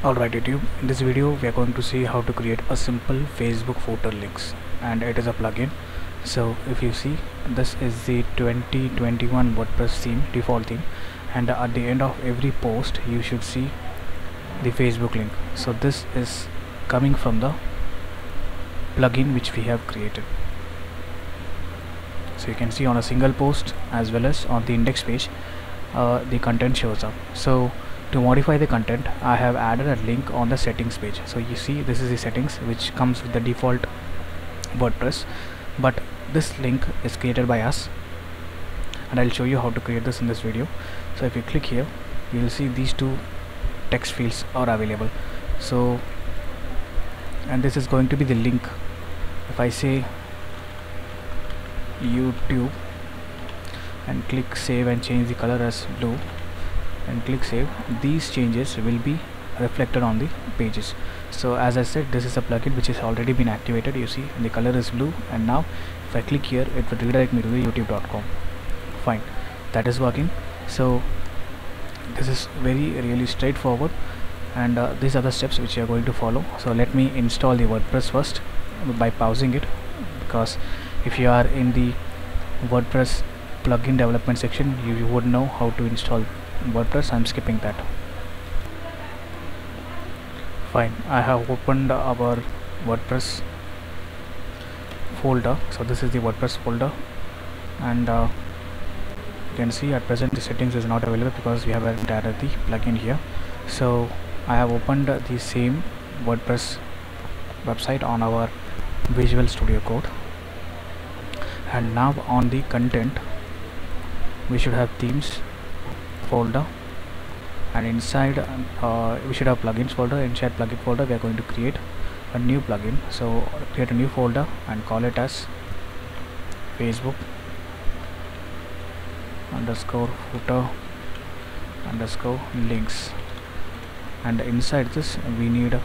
Alright YouTube, in this video we are going to see how to create a simple Facebook footer links, and it is a plugin. So if you see, this is the 2021 WordPress theme, default theme, and at the end of every post you should see the Facebook link. So this is coming from the plugin which we have created. So you can see on a single post as well as on the index page the content shows up. So to modify the content, I have added a link on the settings page. So you see, this is the settings which comes with the default WordPress, but this link is created by us, and I'll show you how to create this in this video. So if you click here, you will see these two text fields are available. So, and this is going to be the link. If I say YouTube and click save and change the color as blue and click save, these changes will be reflected on the pages. So as I said, this is a plugin which has already been activated. You see the color is blue, and now if I click here, it will redirect me to the youtube.com. Fine, that is working. So this is really straightforward, and these are the steps which you are going to follow. So let me install the WordPress first by pausing it, because if you are in the WordPress plugin development section, you would know how to install WordPress. I'm skipping that. Fine, I have opened our WordPress folder. So this is the WordPress folder, and you can see at present the settings is not available because we have added the plugin here. So I have opened the same WordPress website on our Visual Studio Code, and now on the content we should have themes folder, and inside we should have plugins folder. Inside plugin folder we are going to create a new plugin. So create a new folder and call it as Facebook underscore footer underscore links, and inside this we need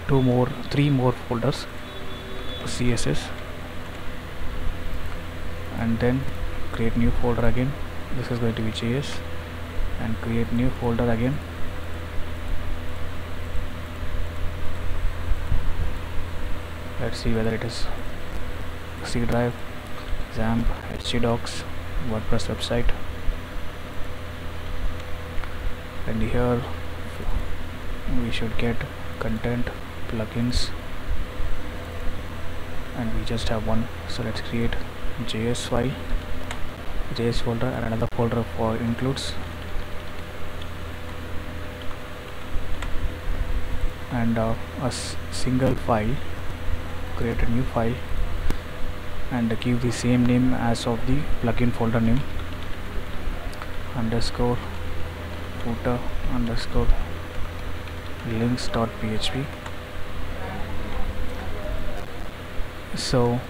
three more folders, CSS, and then create new folder again. This is going to be JS, and create new folder again. Let's see whether it is C drive, XAMPP, htdocs, WordPress website, and here we should get content, plugins, and we just have one. So let's create JS file, JS folder, and another folder for includes, and a single file. Create a new file and give the same name as of the plugin folder name, underscore footer underscore links.php. So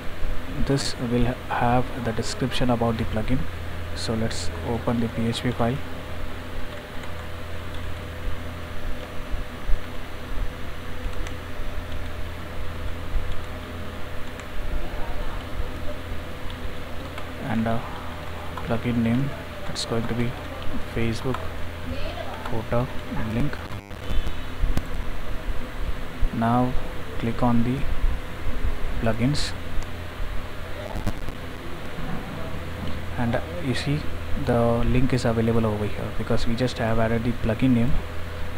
this will have the description about the plugin. So let's open the PHP file. And plugin name, it's going to be Facebook footer link. Now click on the plugins, and you see the link is available over here because we just have added the plugin name,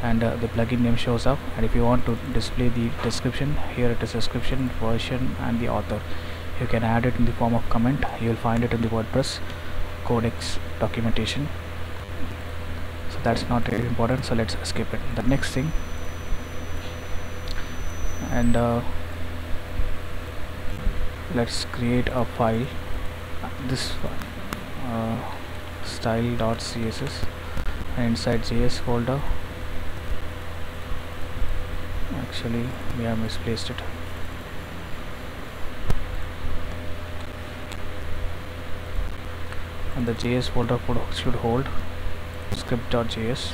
and the plugin name shows up. And if you want to display the description, here it is description, version, and the author. You can add it in the form of comment. You will find it in the WordPress codex documentation. So that's not really important, so let's skip it. The next thing, and let's create a file, this style.css, and inside JS folder, actually we have misplaced it. And the JS folder should hold script.js,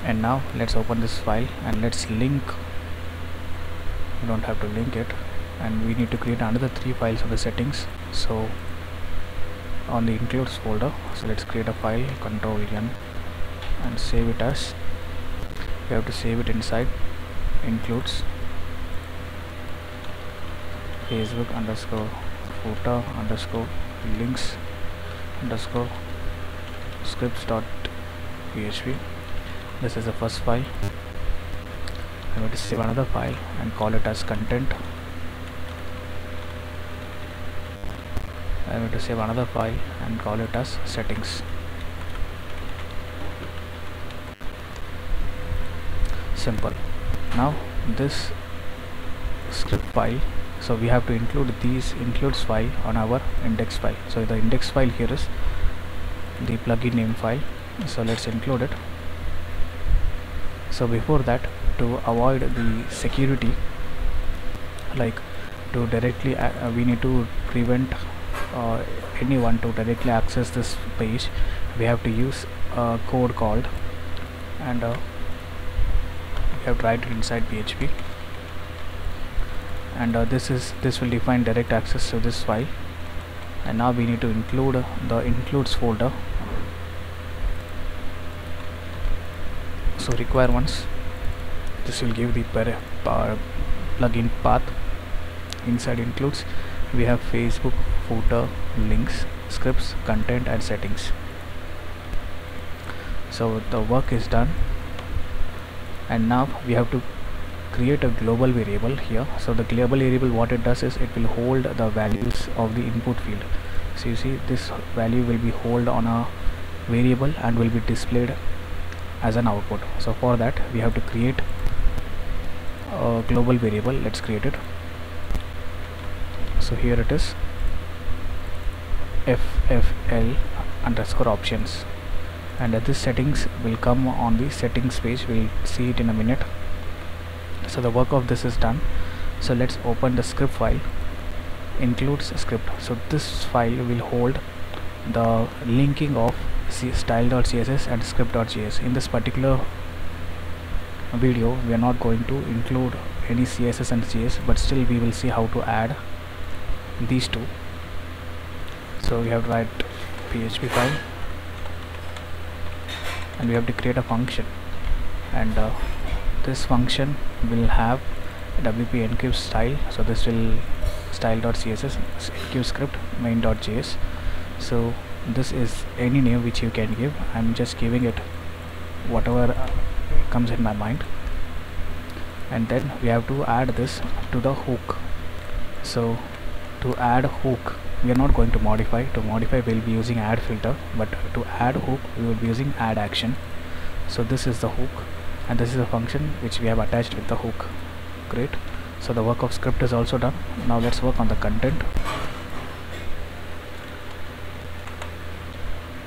And now let's open this file and let's link. We don't have to link it, and we need to create another 3 files of the settings. So on the includes folder, so let's create a file, Control N, and save it as, we have to save it inside includes Facebook underscore footer underscore links underscore scripts.php. This is the first file. I'm going to save another file and call it as content. I'm going to save another file and call it as settings. Simple. Now this script file, so we have to include these includes file on our index file. So the index file here is the plugin name file, so let's include it. So before that, to avoid the security, like to directly we need to prevent anyone to directly access this page, we have to use a code called, and we have to write it inside PHP, and this will define direct access to this file. And now we need to include the includes folder. So require once, this will give the plugin path. Inside includes we have Facebook, footer, links, scripts, content, and settings. So the work is done, and now we have to create a global variable here. So the global variable, what it does is it will hold the values of the input field. So you see this value will be held on a variable and will be displayed as an output. So for that we have to create a global variable. Let's create it. So here it is, ffl underscore options, and this settings will come on the settings page. We'll see it in a minute. So the work of this is done. So let's open the script file, includes script. So this file will hold the linking of style.css and script.js. In this particular video we are not going to include any CSS and JS, but still we will see how to add these two. So we have to write PHP file, and we have to create a function, and this function will have wp enqueue style. So this will style.css, enqueue script, main.js. So this is any name which you can give. I'm just giving it whatever comes in my mind, and then we have to add this to the hook. So to add hook, we are not going to modify. To modify we'll be using add filter, but to add hook we will be using add action. So this is the hook, and this is a function which we have attached with the hook. Great. So the work of script is also done. Now let's work on the content.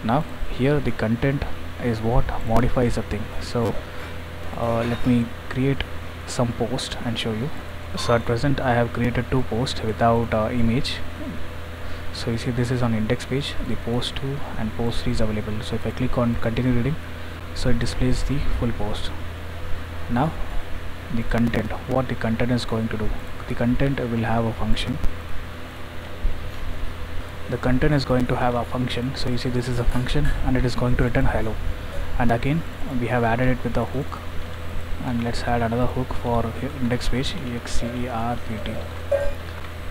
Now here the content is what modifies a thing. So let me create some post and show you. So at present I have created 2 posts without image. So you see this is on index page, the post 2 and post 3 is available. So if I click on continue reading, so it displays the full post. Now the content, what the content is going to do, the content will have a function. The content is going to have a function. So you see this is a function, and it is going to return hello. And again we have added it with the hook, and let's add another hook for index page, excerpt.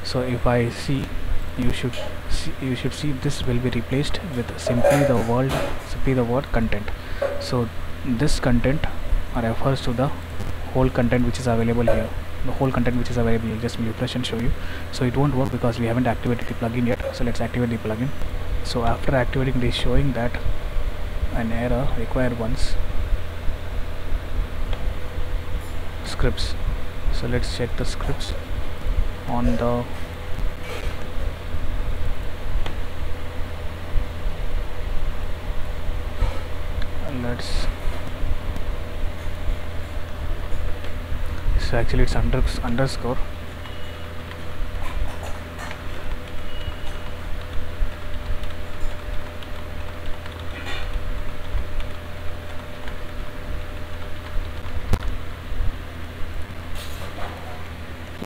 So if I see, you should see this will be replaced with simply the word content. So this content refers to the whole content which is available here. The whole content which is available here. Just refresh and show you. So it won't work because we haven't activated the plugin yet. So let's activate the plugin. So after activating, it is showing that an error, require once scripts. So let's check the scripts on the so actually it's underscore.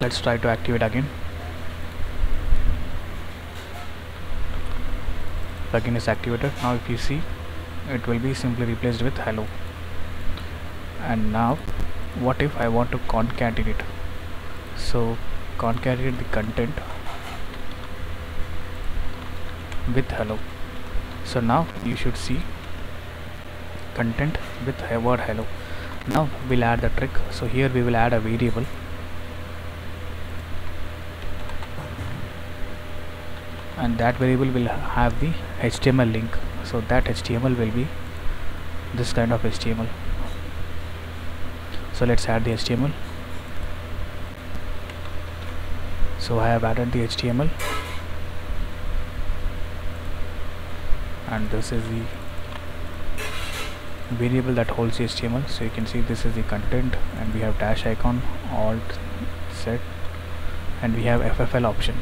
Let's try to activate again. Plugin is activated. Now if you see, it will be simply replaced with hello. And now what if I want to concatenate? So concatenate the content with hello. So now you should see content with word hello. Now we'll add the trick. So here we will add a variable, and that variable will have the HTML link. So that HTML will be this kind of HTML. So let's add the HTML. So I have added the HTML, and this is the variable that holds the HTML. So you can see this is the content, and we have dash icon, alt, set, and we have FFL option.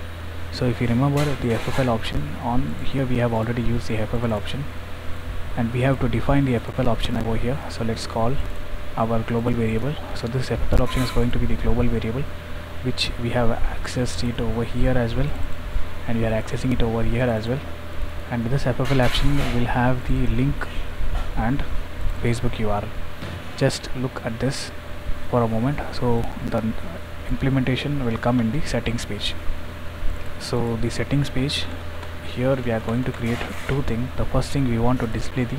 So if you remember the FFL option, on here we have already used the FFL option, and we have to define the FFL option over here. So let's call our global variable. So this FFL option is going to be the global variable, which we have accessed it over here as well, and we are accessing it over here as well. And this FFL option will have the link and Facebook URL. Just look at this for a moment. So the implementation will come in the settings page. So the settings page, here we are going to create two things. The first thing, we want to display the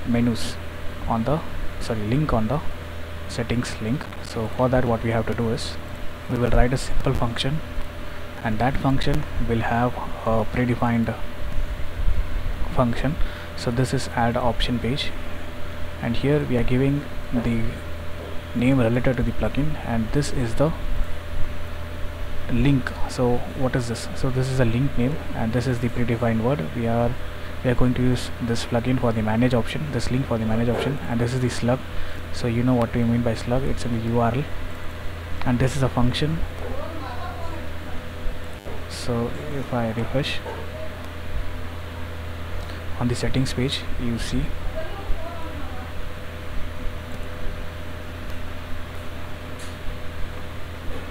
menus on the link on the settings link. So for that, what we have to do is we will write a simple function, and that function will have a predefined function. So this is add option page, and here we are giving the name related to the plugin, and this is the link. So what is this? So this is a link name, and this is the predefined word. We are going to use this plugin for the manage option, this link for the manage option, and this is the slug. So you know what we mean by slug, it's in the URL, and this is a function. So if I refresh on the settings page, you see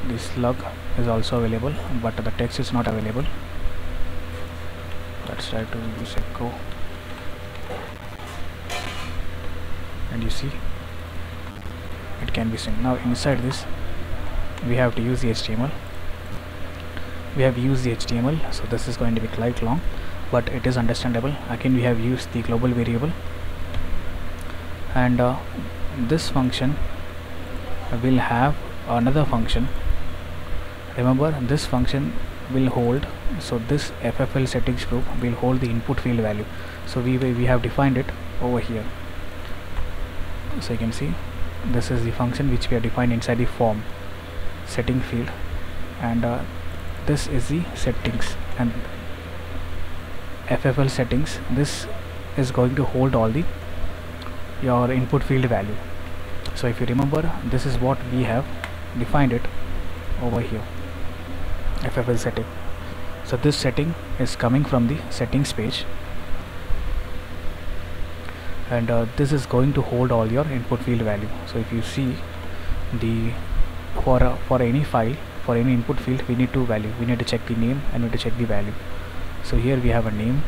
the slug is also available, but the text is not available. Let's try to use echo, and you see it can be seen. Now inside this we have to use the HTML. We have used the HTML, so this is going to be quite long, but it is understandable. Again, we have used the global variable, and this function will have another function. Remember, this function will hold, so this FFL settings group will hold the input field value. So we have defined it over here. So you can see this is the function which we have defined inside the form setting field, and this is the settings, and FFL settings, this is going to hold all the your input field value. So if you remember, this is what we have defined it over here, FFL setting. So this setting is coming from the settings page, and this is going to hold all your input field value. So if you see the for any file, for any input field, we need two value. We need to check the name and we need to check the value. So here we have a name,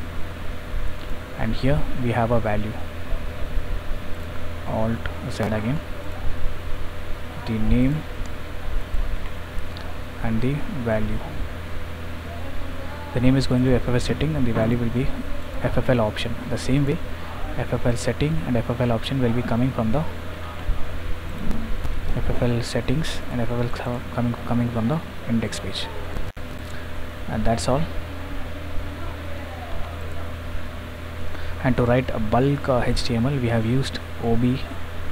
and here we have a value. Alt Z again, the name and the value. The name is going to be FFL setting, and the value will be FFL option. The same way, FFL setting and FFL option will be coming from the FFL settings, and FFL coming from the index page. And that's all. And to write a bulk HTML, we have used ob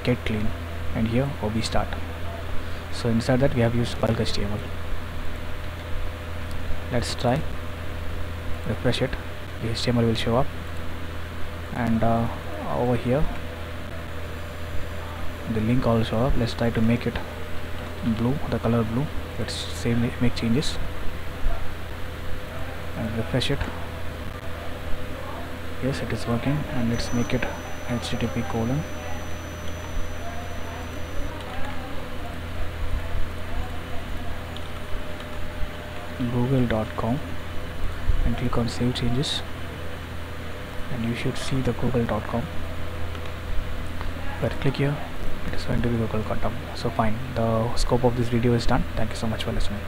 get clean, and here ob start. So inside that we have used bulk HTML. Let's try, refresh it, the HTML will show up, and over here the link also show up. Let's try to make it blue, the color blue. Let's say make changes and refresh it. Yes, it is working, and let's make it http:// google.com and click on save changes, and you should see the google.com. But click here, it is going to be google.com. So fine, the scope of this video is done. Thank you so much for listening.